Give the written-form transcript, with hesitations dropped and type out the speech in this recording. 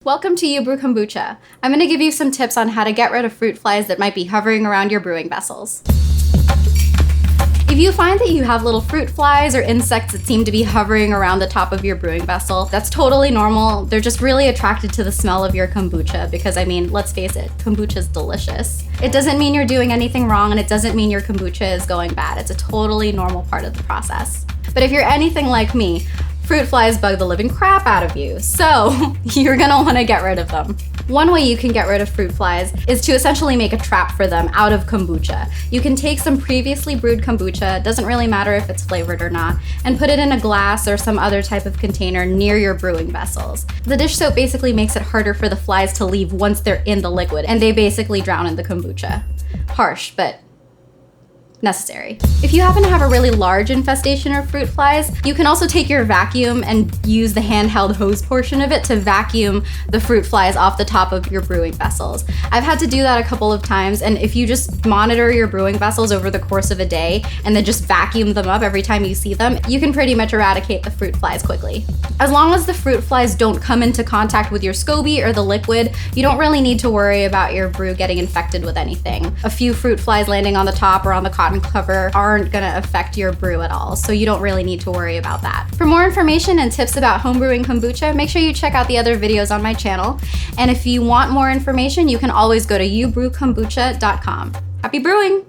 Welcome to Brew Kombucha. I'm going to give you some tips on how to get rid of fruit flies that might be hovering around your brewing vessels. If you find that you have little fruit flies or insects that seem to be hovering around the top of your brewing vessel, that's totally normal. They're just really attracted to the smell of your kombucha because, I mean, let's face it, kombucha is delicious. It doesn't mean you're doing anything wrong, and it doesn't mean your kombucha is going bad. It's a totally normal part of the process. But if you're anything like me, fruit flies bug the living crap out of you, so you're gonna wanna get rid of them. One way you can get rid of fruit flies is to essentially make a trap for them out of kombucha. You can take some previously brewed kombucha, doesn't really matter if it's flavored or not, and put it in a glass or some other type of container near your brewing vessels. The dish soap basically makes it harder for the flies to leave once they're in the liquid, and they basically drown in the kombucha. Harsh, but necessary. If you happen to have a really large infestation of fruit flies, you can also take your vacuum and use the handheld hose portion of it to vacuum the fruit flies off the top of your brewing vessels. I've had to do that a couple of times, and if you just monitor your brewing vessels over the course of a day and then just vacuum them up every time you see them, you can pretty much eradicate the fruit flies quickly. As long as the fruit flies don't come into contact with your SCOBY or the liquid, you don't really need to worry about your brew getting infected with anything. A few fruit flies landing on the top or on the cotton cover aren't gonna affect your brew at all, so you don't really need to worry about that. For more information and tips about homebrewing kombucha, make sure you check out the other videos on my channel. And if you want more information, you can always go to youbrewkombucha.com. Happy brewing!